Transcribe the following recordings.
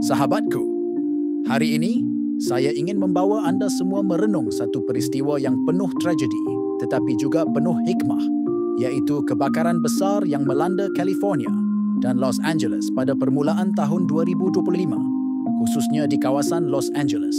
Sahabatku, hari ini saya ingin membawa anda semua merenung satu peristiwa yang penuh tragedi tetapi juga penuh hikmah, yaitu kebakaran besar yang melanda California dan Los Angeles pada permulaan tahun 2025, khususnya di kawasan Los Angeles.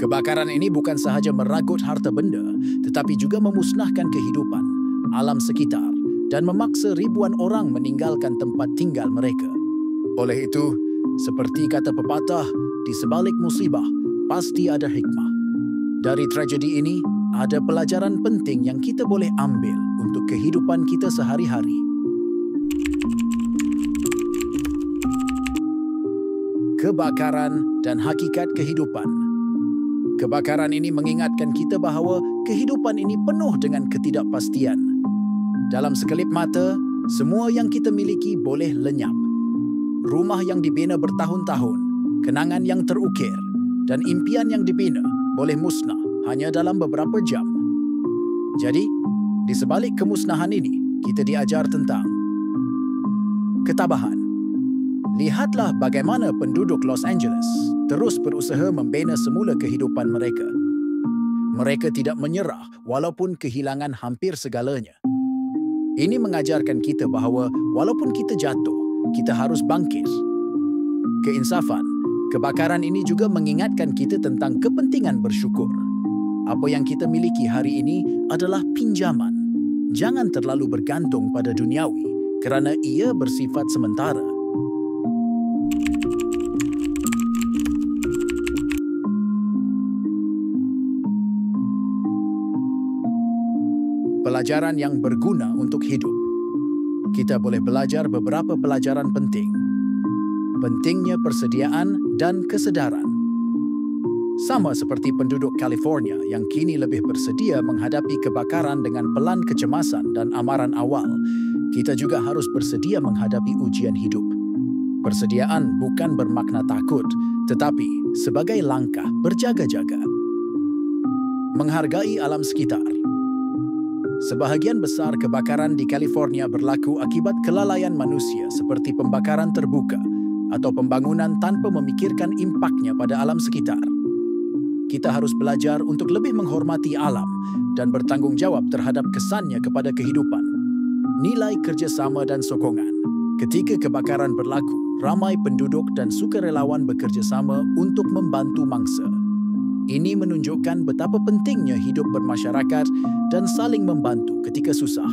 Kebakaran ini bukan sahaja meragut harta benda, tetapi juga memusnahkan kehidupan, alam sekitar, dan memaksa ribuan orang meninggalkan tempat tinggal mereka. Oleh itu, seperti kata pepatah, di sebalik musibah pasti ada hikmah. Dari tragedi ini, ada pelajaran penting yang kita boleh ambil untuk kehidupan kita sehari-hari. Kebakaran dan hakikat kehidupan. Kebakaran ini mengingatkan kita bahawa kehidupan ini penuh dengan ketidakpastian. Dalam sekelip mata, semua yang kita miliki boleh lenyap. Rumah yang dibina bertahun-tahun, kenangan yang terukir, dan impian yang dibina boleh musnah hanya dalam beberapa jam. Jadi, di sebalik kemusnahan ini, kita diajar tentang ketabahan. Lihatlah bagaimana penduduk Los Angeles terus berusaha membina semula kehidupan mereka. Mereka tidak menyerah walaupun kehilangan hampir segalanya. Ini mengajarkan kita bahawa walaupun kita jatuh, kita harus bangkit. Keinsafan, kebakaran ini juga mengingatkan kita tentang kepentingan bersyukur. Apa yang kita miliki hari ini adalah pinjaman. Jangan terlalu bergantung pada duniawi kerana ia bersifat sementara. Pelajaran yang berguna untuk hidup. Kita boleh belajar beberapa pelajaran penting. Pentingnya persediaan dan kesedaran. Sama seperti penduduk California yang kini lebih bersedia menghadapi kebakaran dengan pelan kecemasan dan amaran awal, kita juga harus bersedia menghadapi ujian hidup. Persediaan bukan bermakna takut, tetapi sebagai langkah berjaga-jaga. Menghargai alam sekitar. Sebahagian besar kebakaran di California berlaku akibat kelalaian manusia seperti pembakaran terbuka atau pembangunan tanpa memikirkan impaknya pada alam sekitar. Kita harus belajar untuk lebih menghormati alam dan bertanggung jawab terhadap kesannya kepada kehidupan. Nilai kerjasama dan sokongan. Ketika kebakaran berlaku, ramai penduduk dan sukarelawan bekerjasama untuk membantu mangsa. Ini menunjukkan betapa pentingnya hidup bermasyarakat dan saling membantu ketika susah.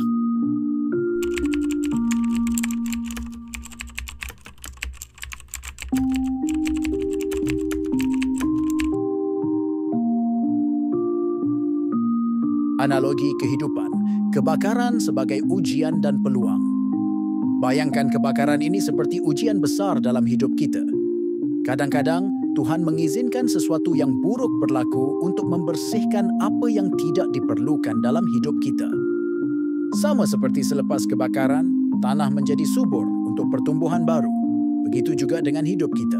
Analogi kehidupan, kebakaran sebagai ujian dan peluang. Bayangkan kebakaran ini seperti ujian besar dalam hidup kita. Kadang-kadang, Tuhan mengizinkan sesuatu yang buruk berlaku untuk membersihkan apa yang tidak diperlukan dalam hidup kita. Sama seperti selepas kebakaran, tanah menjadi subur untuk pertumbuhan baru. Begitu juga dengan hidup kita.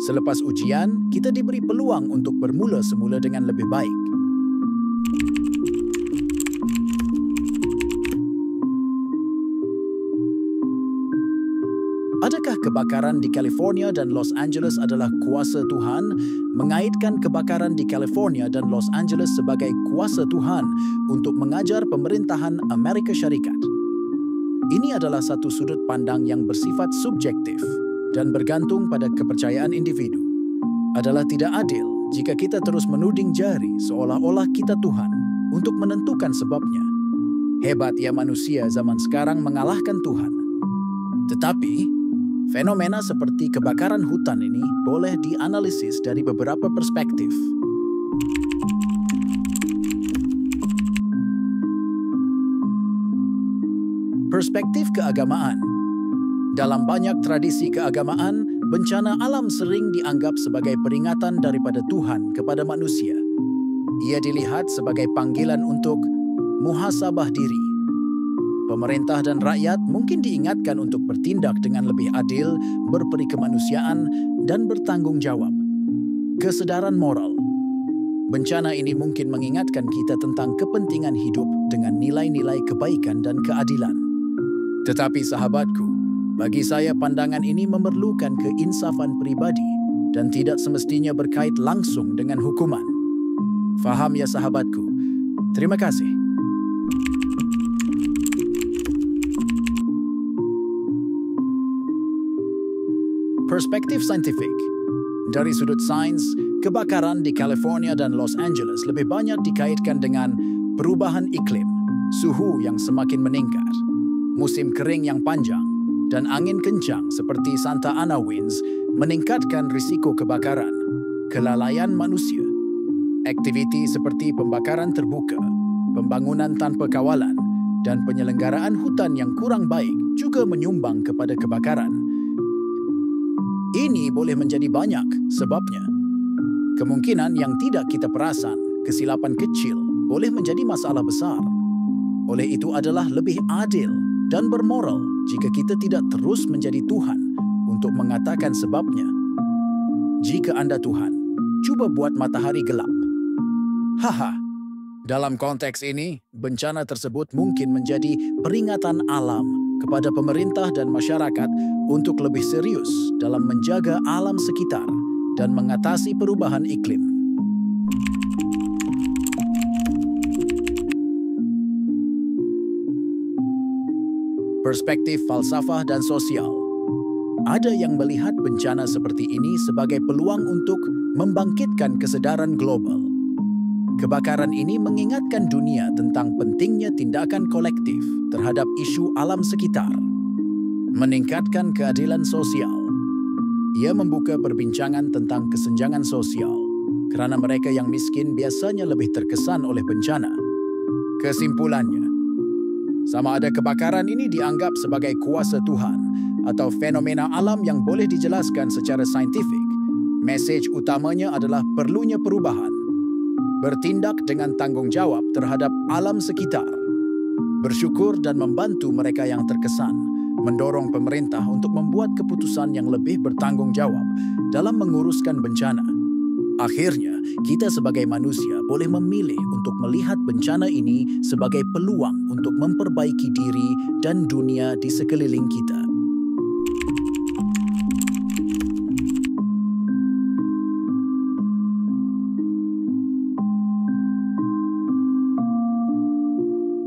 Selepas ujian, kita diberi peluang untuk bermula semula dengan lebih baik. Adakah kebakaran di California dan Los Angeles adalah kuasa Tuhan? Mengaitkan kebakaran di California dan Los Angeles sebagai kuasa Tuhan untuk mengajar pemerintahan Amerika Syarikat. Ini adalah satu sudut pandang yang bersifat subjektif dan bergantung pada kepercayaan individu. Adalah tidak adil jika kita terus menuding jari seolah-olah kita Tuhan untuk menentukan sebabnya. Hebat ya manusia zaman sekarang mengalahkan Tuhan. Tetapi, fenomena seperti kebakaran hutan ini boleh dianalisis dari beberapa perspektif. Perspektif keagamaan. Dalam banyak tradisi keagamaan, bencana alam sering dianggap sebagai peringatan daripada Tuhan kepada manusia. Ia dilihat sebagai panggilan untuk muhasabah diri. Pemerintah dan rakyat mungkin diingatkan untuk bertindak dengan lebih adil, berperi kemanusiaan, dan bertanggung jawab. Kesedaran moral. Bencana ini mungkin mengingatkan kita tentang kepentingan hidup dengan nilai-nilai kebaikan dan keadilan. Tetapi sahabatku, Bagi saya, pandangan ini memerlukan keinsafan pribadi dan tidak semestinya berkait langsung dengan hukuman. Faham ya sahabatku? Terima kasih. Perspektif saintifik. Dari sudut sains, kebakaran di California dan Los Angeles lebih banyak dikaitkan dengan perubahan iklim, suhu yang semakin meningkat, musim kering yang panjang, dan angin kencang seperti Santa Ana winds meningkatkan risiko kebakaran. Kelalaian manusia, aktiviti seperti pembakaran terbuka, pembangunan tanpa kawalan, dan penyelenggaraan hutan yang kurang baik juga menyumbang kepada kebakaran. Ini boleh menjadi banyak sebabnya. Kemungkinan yang tidak kita perasan, kesilapan kecil, boleh menjadi masalah besar. Oleh itu adalah lebih adil dan bermoral jika kita tidak terus menjadi Tuhan untuk mengatakan sebabnya. Jika Anda Tuhan, cuba buat matahari gelap. Haha. Dalam konteks ini, bencana tersebut mungkin menjadi peringatan alam kepada pemerintah dan masyarakat untuk lebih serius dalam menjaga alam sekitar dan mengatasi perubahan iklim. Perspektif falsafah dan sosial. Ada yang melihat bencana seperti ini sebagai peluang untuk membangkitkan kesedaran global. Kebakaran ini mengingatkan dunia tentang pentingnya tindakan kolektif terhadap isu alam sekitar. Meningkatkan keadilan sosial. Ia membuka perbincangan tentang kesenjangan sosial, kerana mereka yang miskin biasanya lebih terkesan oleh bencana. Kesimpulannya, sama ada kebakaran ini dianggap sebagai kuasa Tuhan atau fenomena alam yang boleh dijelaskan secara saintifik, mesej utamanya adalah perlunya perubahan. Bertindak dengan tanggungjawab terhadap alam sekitar, bersyukur dan membantu mereka yang terkesan, mendorong pemerintah untuk membuat keputusan yang lebih bertanggung jawab dalam menguruskan bencana. Akhirnya, kita sebagai manusia boleh memilih untuk melihat bencana ini sebagai peluang untuk memperbaiki diri dan dunia di sekeliling kita.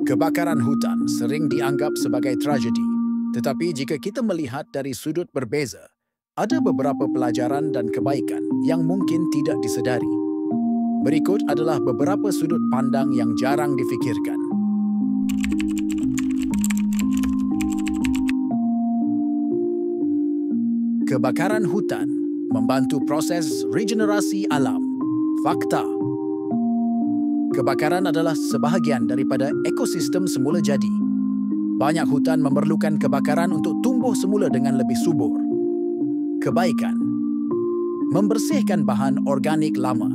Kebakaran hutan sering dianggap sebagai tragedi, tetapi jika kita melihat dari sudut berbeza, ada beberapa pelajaran dan kebaikan yang mungkin tidak disedari. Berikut adalah beberapa sudut pandang yang jarang difikirkan. Kebakaran hutan membantu proses regenerasi alam. Fakta. Kebakaran adalah sebahagian daripada ekosistem semula jadi. Banyak hutan memerlukan kebakaran untuk tumbuh semula dengan lebih subur. Kebaikan. Membersihkan bahan organik lama.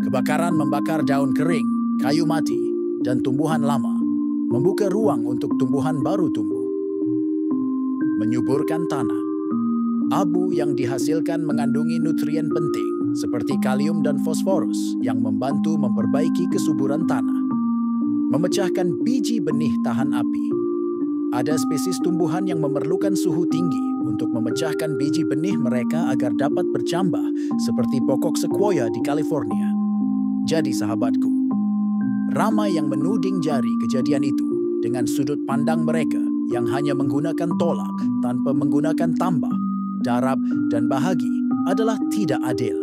Kebakaran membakar daun kering, kayu mati, dan tumbuhan lama, membuka ruang untuk tumbuhan baru tumbuh. Menyuburkan tanah. Abu yang dihasilkan mengandungi nutrien penting seperti kalium dan fosforus yang membantu memperbaiki kesuburan tanah. Memecahkan biji benih tahan api. Ada spesies tumbuhan yang memerlukan suhu tinggi untuk memecahkan biji benih mereka agar dapat bercambah seperti pokok sequoia di California. Jadi sahabatku, ramai yang menuding jari kejadian itu dengan sudut pandang mereka yang hanya menggunakan tolak tanpa menggunakan tambah, darab dan bahagi adalah tidak adil.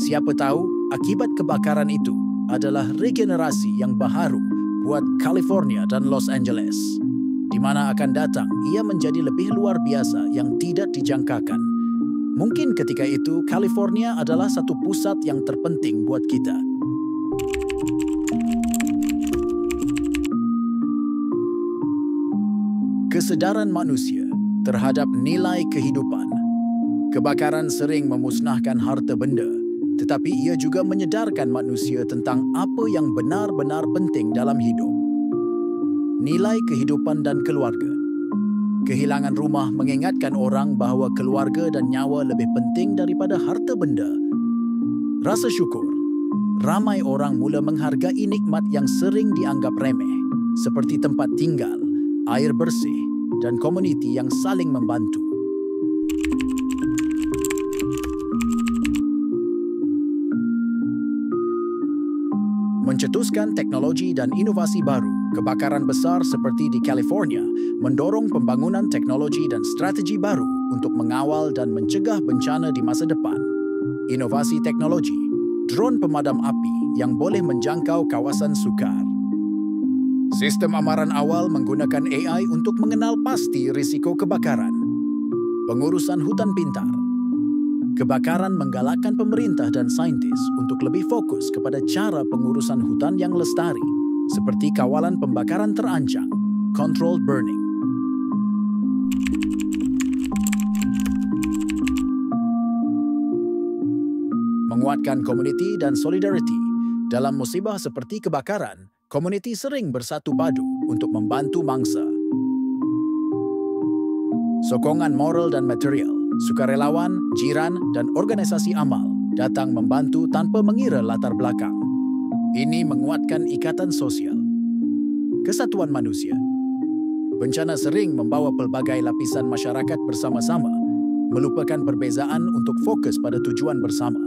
Siapa tahu akibat kebakaran itu adalah regenerasi yang baharu buat California dan Los Angeles, di mana akan datang ia menjadi lebih luar biasa yang tidak dijangkakan. Mungkin ketika itu California adalah satu pusat yang terpenting buat kita. Kesedaran manusia terhadap nilai kehidupan. Kebakaran sering memusnahkan harta benda, tetapi ia juga menyedarkan manusia tentang apa yang benar-benar penting dalam hidup. Nilai kehidupan dan keluarga. Kehilangan rumah mengingatkan orang bahawa keluarga dan nyawa lebih penting daripada harta benda. Rasa syukur. Ramai orang mula menghargai nikmat yang sering dianggap remeh, seperti tempat tinggal, air bersih, dan komuniti yang saling membantu. Mencetuskan teknologi dan inovasi baru, kebakaran besar seperti di California mendorong pembangunan teknologi dan strategi baru untuk mengawal dan mencegah bencana di masa depan. Inovasi teknologi, drone pemadam api yang boleh menjangkau kawasan sukar. Sistem amaran awal menggunakan AI untuk mengenal pasti risiko kebakaran. Pengurusan hutan pintar. Kebakaran menggalakkan pemerintah dan saintis untuk lebih fokus kepada cara pengurusan hutan yang lestari, seperti kawalan pembakaran terancam, controlled burning. Menguatkan komuniti dan solidariti. Dalam musibah seperti kebakaran, komuniti sering bersatu padu untuk membantu mangsa. Sokongan moral dan material. Sukarelawan, jiran, dan organisasi amal datang membantu tanpa mengira latar belakang. Ini menguatkan ikatan sosial. Kesatuan manusia. Bencana sering membawa pelbagai lapisan masyarakat bersama-sama, melupakan perbezaan untuk fokus pada tujuan bersama.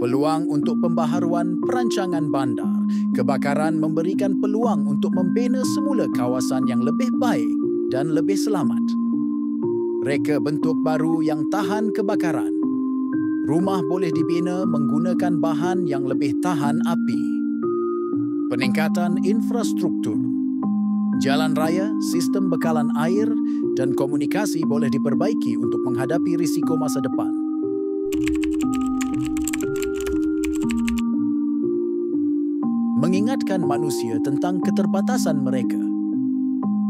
Peluang untuk pembaharuan perancangan bandar. Kebakaran memberikan peluang untuk membina semula kawasan yang lebih baik dan lebih selamat. Reka bentuk baru yang tahan kebakaran. Rumah boleh dibina menggunakan bahan yang lebih tahan api. Peningkatan infrastruktur. Jalan raya, sistem bekalan air, dan komunikasi boleh diperbaiki untuk menghadapi risiko masa depan. Mengingatkan manusia tentang keterbatasan mereka.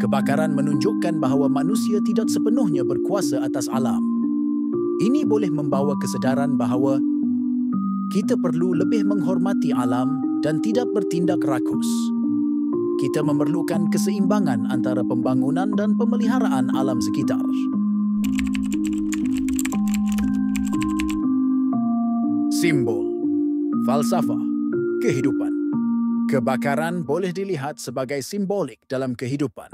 Kebakaran menunjukkan bahawa manusia tidak sepenuhnya berkuasa atas alam. Ini boleh membawa kesedaran bahawa kita perlu lebih menghormati alam dan tidak bertindak rakus. Kita memerlukan keseimbangan antara pembangunan dan pemeliharaan alam sekitar. Simbol, falsafah, kehidupan. Kebakaran boleh dilihat sebagai simbolik dalam kehidupan.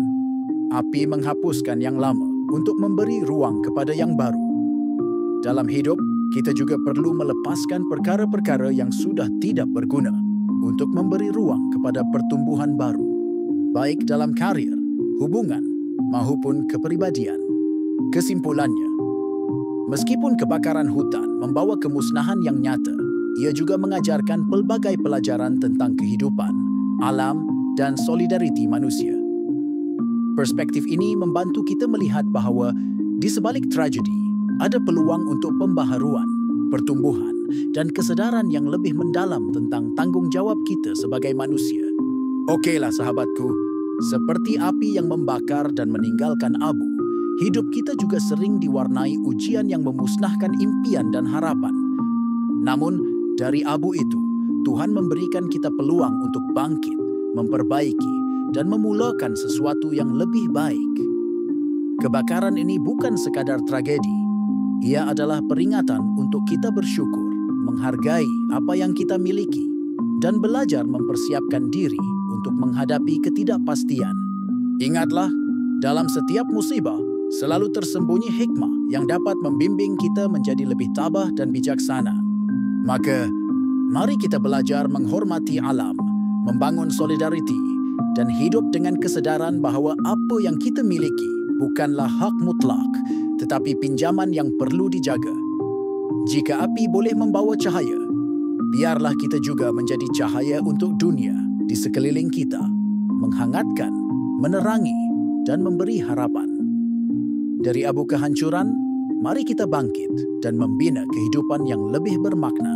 Api menghapuskan yang lama untuk memberi ruang kepada yang baru. Dalam hidup, kita juga perlu melepaskan perkara-perkara yang sudah tidak berguna untuk memberi ruang kepada pertumbuhan baru, baik dalam karier, hubungan, maupun kepribadian. Kesimpulannya, meskipun kebakaran hutan membawa kemusnahan yang nyata, ia juga mengajarkan pelbagai pelajaran tentang kehidupan, alam, dan solidariti manusia. Perspektif ini membantu kita melihat bahawa di sebalik tragedi ada peluang untuk pembaharuan, pertumbuhan, dan kesedaran yang lebih mendalam tentang tanggungjawab kita sebagai manusia. Okeylah sahabatku, seperti api yang membakar dan meninggalkan abu, hidup kita juga sering diwarnai ujian yang memusnahkan impian dan harapan. Namun, dari abu itu, Tuhan memberikan kita peluang untuk bangkit, memperbaiki, dan memulakan sesuatu yang lebih baik. Kebakaran ini bukan sekadar tragedi. Ia adalah peringatan untuk kita bersyukur, menghargai apa yang kita miliki, dan belajar mempersiapkan diri untuk menghadapi ketidakpastian. Ingatlah, dalam setiap musibah, selalu tersembunyi hikmah yang dapat membimbing kita menjadi lebih tabah dan bijaksana. Maka, mari kita belajar menghormati alam, membangun solidariti, dan hidup dengan kesedaran bahawa apa yang kita miliki bukanlah hak mutlak, tetapi pinjaman yang perlu dijaga. Jika api boleh membawa cahaya, biarlah kita juga menjadi cahaya untuk dunia di sekeliling kita, menghangatkan, menerangi, dan memberi harapan. Dari abu kehancuran, mari kita bangkit dan membina kehidupan yang lebih bermakna.